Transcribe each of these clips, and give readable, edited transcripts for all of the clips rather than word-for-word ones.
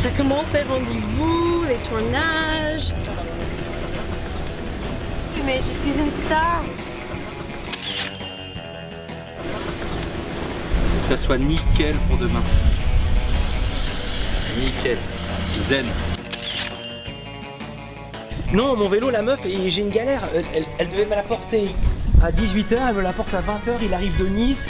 Ça commence les rendez-vous, les tournages. Mais je suis une star. Faut que ça soit nickel pour demain. Nickel. Zen. Non, mon vélo, la meuf, et j'ai une galère. Elle devait me la porter à 18 h, elle me la porte à 20 h, il arrive de Nice.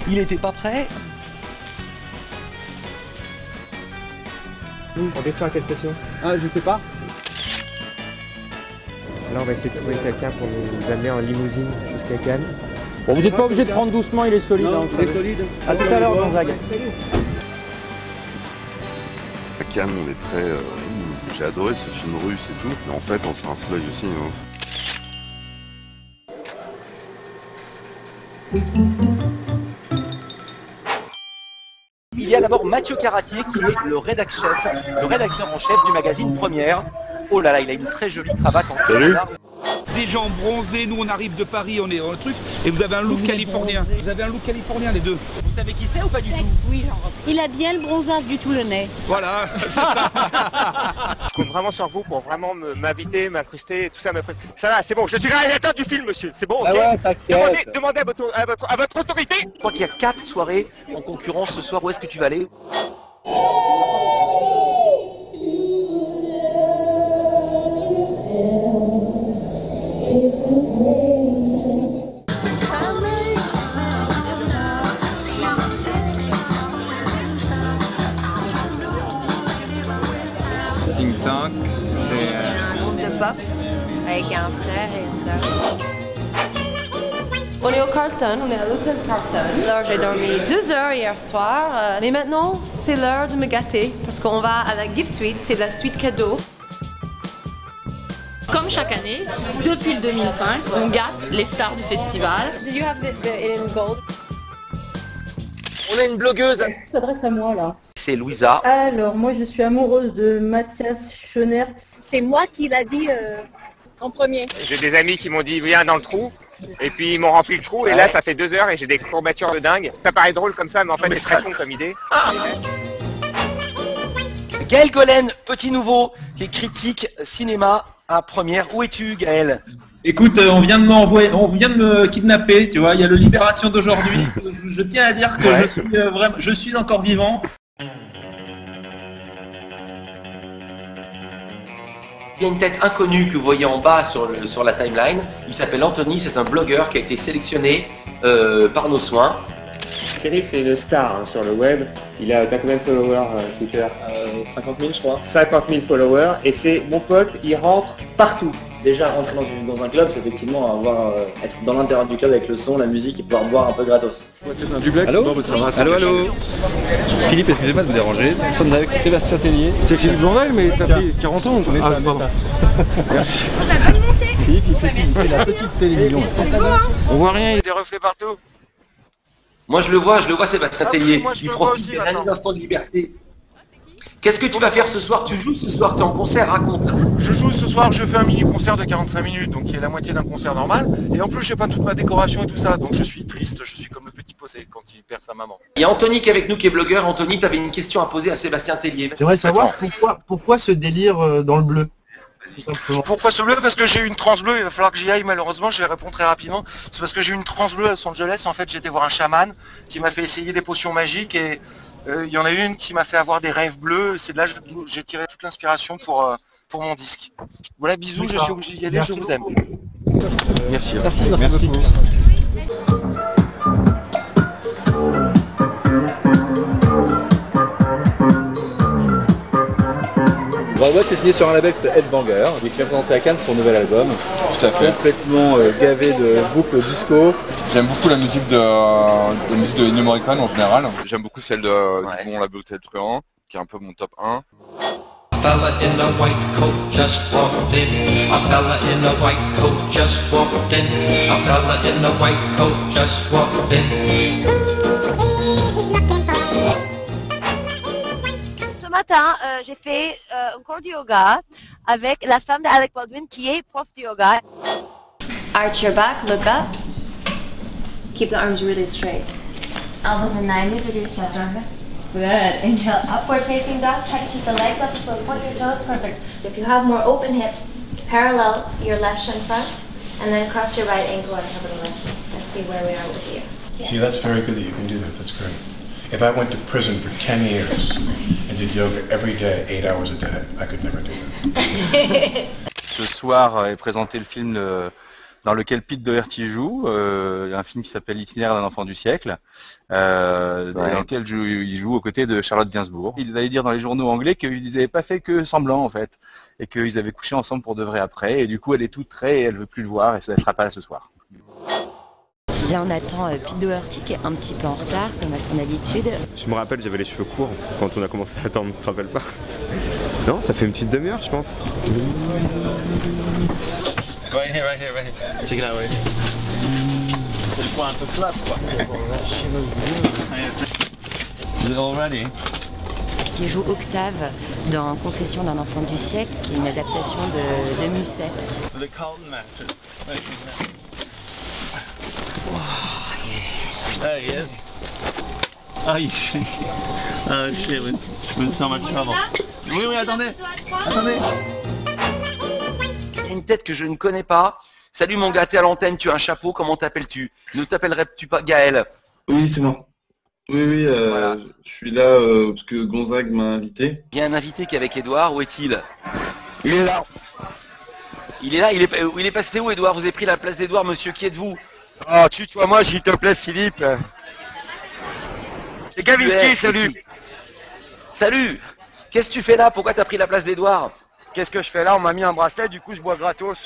Il était pas prêt. On descend à quelle station? Ah, je sais pas. Là, on va essayer de trouver quelqu'un pour nous amener en limousine jusqu'à Cannes. Bon, vous n'êtes pas obligé de prendre doucement, il est solide. Non, hein, il est solide. À tout à l'heure, Gonzague. À Cannes, on est très... j'ai adoré ce film russe et tout, mais en fait, on se rince l'œil aussi. Hein. Il y a d'abord Mathieu Caratier qui est le rédacteur en chef du magazine Première. Oh là là, il a une très jolie cravate en Salut. Des gens bronzés, nous on arrive de Paris, on est dans le truc, et vous avez un look californien. Vous avez un look californien les deux. Vous savez qui c'est ou pas du tout? Oui, il a bien le bronzage du Toulonnais. Voilà, c'est ça. Je compte vraiment sur vous pour vraiment m'inviter, m'incruster, tout ça. Ça va, c'est bon, je suis réalisateur du film, monsieur. C'est bon, ok. Ah ouais, t'inquiète. Demandez à votre autorité. Je crois qu'il y a 4 soirées en concurrence ce soir. Où est-ce que tu vas aller? Think Tank, c'est... Un groupe de pop avec un frère et une sœur. On est au Carlton, on est à l'hôtel Carlton. Alors j'ai dormi 2 heures hier soir, mais maintenant c'est l'heure de me gâter parce qu'on va à la gift suite, c'est la suite cadeau. Comme chaque année, depuis le 2005, on gâte les stars du festival. Did you have the in gold? On a une blogueuse. Qui s'adresse à moi là? C'est Louisa. Alors, moi je suis amoureuse de Mathias Schoenert. C'est moi qui l'a dit en premier. J'ai des amis qui m'ont dit viens dans le trou. Et puis ils m'ont rempli le trou et là ça fait 2 heures et j'ai des courbatures de dingue. Ça paraît drôle comme ça mais en fait c'est très con comme idée. Gaël Golen, petit nouveau, qui est critique cinéma à Première. Où es-tu, Gaël? Écoute, on vient de me kidnapper, tu vois, il y a le Libération d'aujourd'hui. Je tiens à dire que je suis encore vivant. Il y a une tête inconnue que vous voyez en bas sur la timeline. Il s'appelle Anthony, c'est un blogueur qui a été sélectionné par nos soins. Cyril, c'est une star hein, sur le web. T'as combien de followers Twitter 50 000, je crois. 50 000 followers. Et c'est mon pote, il rentre partout. Déjà, rentrer dans un club, c'est effectivement être dans l'intérieur du club avec le son, la musique et pouvoir boire un peu gratos. C'est un duplex. Allô? Bon, ça va, Allô, allô. Philippe, excusez-moi de vous déranger. Nous sommes avec Sébastien Tellier. C'est Philippe Blondel, mais t'as pris 40 ans. Mais ça, pardon. Merci. Philippe, il fait la petite télévision. On voit rien, Il y a des reflets partout. Moi je le vois Sébastien Tellier. moi, je Il le vois profite aussi, des derniers maintenant. instants de liberté. Qu'est-ce que tu vas faire ce soir? Tu joues ce soir, tu es en concert, raconte. Je joue ce soir, je fais un mini concert de 45 minutes, donc qui est la moitié d'un concert normal. Et en plus, j'ai pas toute ma décoration et tout ça, donc je suis triste, je suis comme le petit possé quand il perd sa maman. Il y a Anthony qui est avec nous, qui est blogueur. Anthony, tu avais une question à poser à Sébastien Tellier. J'aimerais savoir pourquoi ce délire dans le bleu, tout simplement. Pourquoi ce bleu? Parce que j'ai eu une transe bleue, il va falloir que j'y aille malheureusement, je vais répondre très rapidement. C'est parce que j'ai eu une transe bleue à Los Angeles, en fait j'étais voir un chaman qui m'a fait essayer des potions magiques et il y en a une qui m'a fait avoir des rêves bleus, c'est de là que j'ai tiré toute l'inspiration pour mon disque. Voilà, bisous, je suis obligé d'y aller, je vous aime. Merci. Merci beaucoup. Bravo, t'es signé sur un label qui s'appelle Headbanger, qui vient présenter à Cannes son nouvel album. Tout à fait. Complètement gavé de boucles disco. J'aime beaucoup la musique de Ennio Morricone en général. J'aime beaucoup celle de Mon Label Hôtel Truand, qui est un peu mon top 1. Fella in a white coat just walked in. A fella in a white coat just walked in. A fella in a white coat just walked in. Ce matin, j'ai fait un cours de yoga avec la femme d'Alec Baldwin qui est prof de yoga. Arch your back, look up. Keep the arms really straight. Elbows in 90 degrees, chest rounded. Good. Inhale, upward facing dog. Try to keep the legs up, point your toes. Perfect. If you have more open hips, parallel your left shin front, and then cross your right ankle on top of the left. Let's see where we are with you. See, that's very good that you can do that. That's great. If I went to prison for 10 years and did yoga every day, 8 hours a day, I could never do that. Ce soir est présenté le film dans lequel Pete Doherty joue, un film qui s'appelle L'itinéraire d'un enfant du siècle, dans lequel il joue aux côtés de Charlotte Gainsbourg. Il allait dire dans les journaux anglais qu'ils n'avaient pas fait que semblant en fait, et qu'ils avaient couché ensemble pour de vrai après, et du coup elle est toute prête et elle veut plus le voir, et ça ne sera pas là ce soir. Là, on attend Pete Doherty qui est un petit peu en retard, comme à son habitude. Je me rappelle, j'avais les cheveux courts quand on a commencé à attendre, tu te rappelles pas? Non, ça fait une petite demi-heure, je pense. Right here. Check it out, right here. C'est le point un peu flat, quoi. Is it all ready? Qui joue Octave dans Confession d'un enfant du siècle, qui est une adaptation de Musset. The Carlton match. There he is. Oh, you oh shit, we're in so much trouble. Oui, attendez. Une tête que je ne connais pas. Salut mon gars, t'es à l'antenne, tu as un chapeau, comment t'appelles-tu? Ne t'appellerais-tu pas Gaël? Oui, c'est moi. Oui, voilà. Je suis là parce que Gonzague m'a invité. Il y a un invité qui est avec Edouard, où est-il? Il est là. Il est là, il est passé où Edouard? Vous avez pris la place d'Edouard, monsieur, qui êtes-vous? Oh, tutoie-moi s'il te plaît, Philippe. C'est Gavinsky, salut. Salut. Qu'est-ce que tu fais là? Pourquoi t'as pris la place d'Edouard? Qu'est-ce que je fais là? On m'a mis un bracelet, du coup je bois gratos.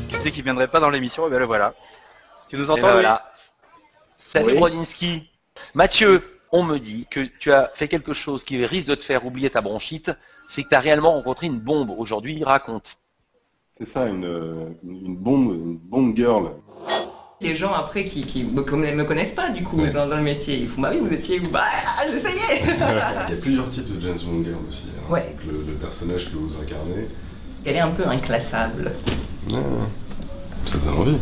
Tu sais qu'il viendrait pas dans l'émission, et bien le voilà. Tu nous entends? Ben voilà. Salut Oui. Brodinski. Mathieu, on me dit que tu as fait quelque chose qui risque de te faire oublier ta bronchite, c'est que tu as réellement rencontré une bombe aujourd'hui, raconte. C'est ça, une bombe girl. Les gens après qui me connaissent pas du coup dans le métier, ils font bah oui vous étiez où? Bah j'essayais. Il y a plusieurs types de James Bond girl aussi. Hein. Ouais. Donc, le personnage que vous incarnez. Elle est un peu inclassable. Non, ça donne envie.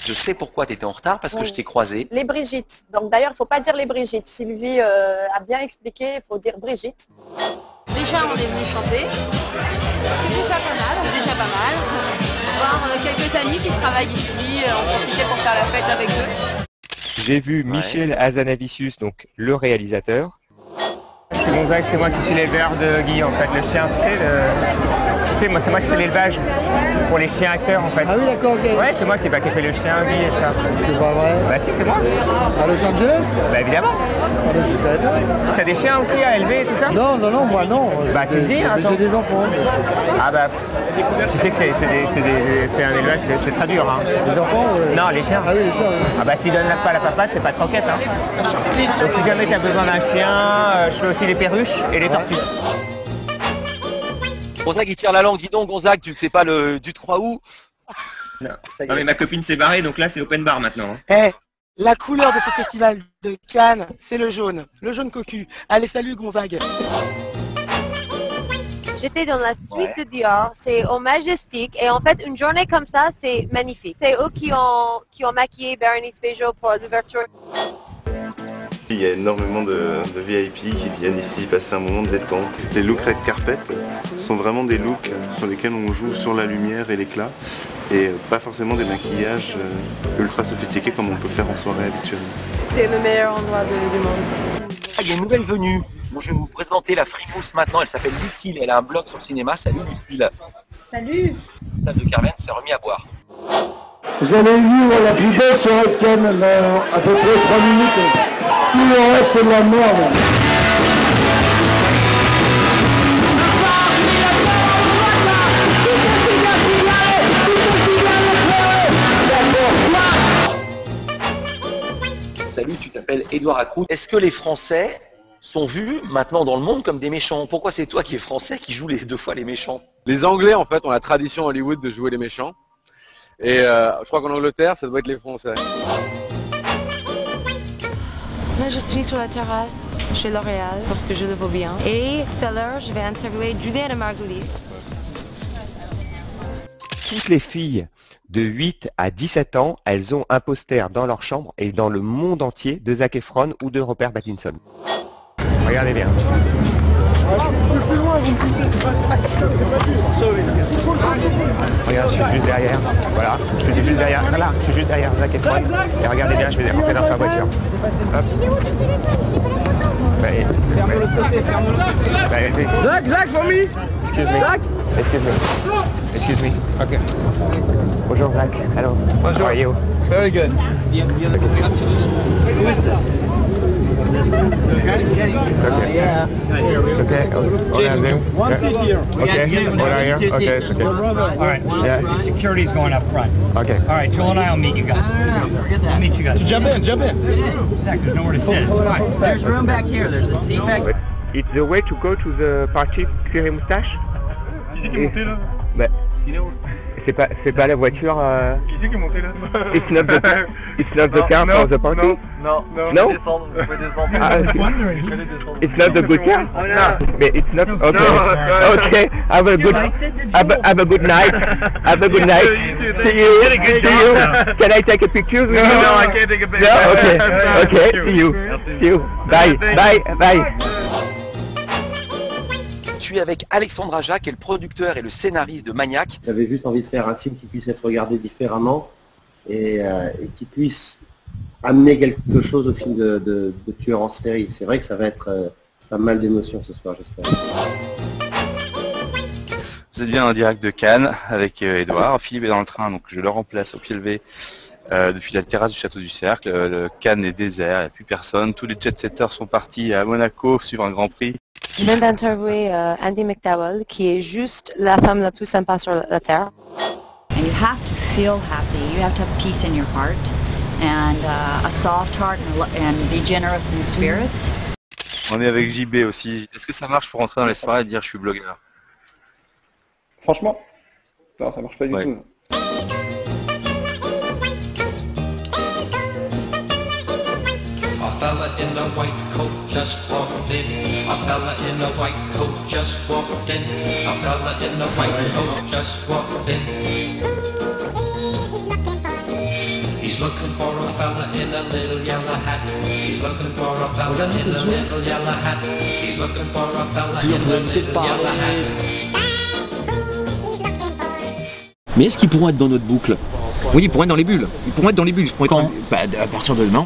Je sais pourquoi tu étais en retard, parce que je t'ai croisé. Les Brigitte. Donc d'ailleurs, il ne faut pas dire les Brigitte. Sylvie a bien expliqué, il faut dire Brigitte. Déjà, on est venu chanter. C'est déjà pas mal. C'est déjà pas mal. Voir quelques amis qui travaillent ici, on profitait pour faire la fête avec eux. J'ai vu Michel Hazanavicius, donc le réalisateur. Je suis Gonzague, c'est moi qui suis l'éleveur de Guy en fait, le chien, tu sais, moi c'est moi qui fais l'élevage pour les chiens acteurs en fait. Ah oui d'accord, ok. Ouais, c'est moi qui fait le chien, Guy et ça. C'est pas vrai? Bah si, c'est moi. À Los Angeles? Bah évidemment. Ah bah, je savais pas. T'as des chiens aussi à élever et tout ça? Non, moi non. Bah tu me dis, hein, j'ai des enfants. Ah bah, tu sais que c'est un élevage, c'est très dur hein. Les enfants? Non, les chiens. Ah oui, les chiens, oui. Ah bah s'ils donnent pas la papate, c'est pas de croquette hein. Donc si jamais t'as besoin d'un chien, je fais aussi les perruches et les tortues. Gonzague, il tire la langue. Dis donc, Gonzague, tu ne sais pas tu te crois où? Non, mais ma copine s'est barrée, donc là c'est open bar maintenant. Eh, la couleur de ce festival de Cannes, c'est le jaune cocu. Allez, salut Gonzague. J'étais dans la suite de Dior, c'est au Majestic, et en fait, une journée comme ça, c'est magnifique. C'est eux qui ont maquillé Berenice Bejo pour l'ouverture. Il y a énormément de VIP qui viennent ici passer un moment de détente. Les looks red carpet sont vraiment des looks sur lesquels on joue sur la lumière et l'éclat et pas forcément des maquillages ultra sophistiqués comme on peut faire en soirée habituellement. C'est le meilleur endroit du monde. Il y a une nouvelle venue. Bon, je vais vous présenter la frimousse maintenant. Elle s'appelle Lucille. Elle a un blog sur le cinéma. Salut Lucille. Salut. La de Carmen s'est remis à boire. Vous allez vivre la plus belle soirée de Cannes dans à peu près 3 minutes. Tout le reste c'est de la merde. Salut, tu t'appelles Édouard Accrout. Est-ce que les Français sont vus maintenant dans le monde comme des méchants? Pourquoi c'est toi qui es français qui joue les deux fois les méchants? Les Anglais, en fait, ont la tradition à Hollywood de jouer les méchants. Et je crois qu'en Angleterre, ça doit être les Français. Là, je suis sur la terrasse chez L'Oréal parce que je le vaux bien. Et tout à l'heure, je vais interviewer Juliette Margulies. Toutes les filles de 8 à 17 ans, elles ont un poster dans leur chambre et dans le monde entier de Zac Efron ou de Robert Pattinson. Regardez bien. Plus loin, vous me poussez, c'est pas Regarde, je suis juste derrière. Voilà, je suis juste derrière. Voilà, je suis juste derrière Zac Efron. Et regardez bien, je vais rentrer dans sa voiture. Hop. Zach, for me! Excuse me. Excuse me. Excuse me. Okay. Bonjour Zach. Hello. Bonjour. How are you? Very good. Who is this? It's okay. Yeah. It's okay. Jason, one seat here. Okay. What are you? Okay. It's okay. All right. Yeah. The security's going up front. Okay. All right, Joel and I will meet you guys. I'll meet you guys. Jump in. Zach, there's nowhere to sit. It's fine. There's room back here. There's a seat back. It's the way to go to the party Curé Moustache. Qui c'est qui est monté là? Bah, c'est pas la voiture. Qui c'est qui est monté là? It's not the car for the party. No. No? Descendre, vous pouvez descendre. Ah, it's not the good car. But it's not. Okay. Okay. Have a good night. Have a good night. See you. Can I take a picture with you? No, I can't take a picture. No. Okay. See you. Bye. Je suis avec Alexandre Aja, qui est le producteur et le scénariste de Maniac. J'avais juste envie de faire un film qui puisse être regardé différemment et qui puisse amener quelque chose au film de tueur en série. C'est vrai que ça va être pas mal d'émotions ce soir, j'espère. Vous êtes bien en direct de Cannes avec Edouard. Philippe est dans le train, donc je le remplace au pied levé depuis la terrasse du Château du Cercle. Le Cannes est désert, il n'y a plus personne. Tous les jet-setters sont partis à Monaco suivre un Grand Prix. Je viens d'interviewer Andy McDowell, qui est juste la femme la plus sympa sur la Terre. And you have to feel happy. You have to have peace in your heart and a soft heart and be generous in spirit. On est avec JB aussi. Est-ce que ça marche pour rentrer dans les soirées et dire je suis blogueur? Franchement, non, ça marche pas du tout. A fella in a white coat just walked in. A fella in a white coat just walked in. A fella in a white coat just walked in. He's looking for a fella in a little yellow hat. He's looking for a fella in a little yellow hat. He's looking for a fella in a little yellow hat. Mais est-ce qu'ils pourront être dans notre boucle? Oui, ils pourront être dans les bulles. Ils pourront être dans les bulles. Quand? Bah, à partir de demain.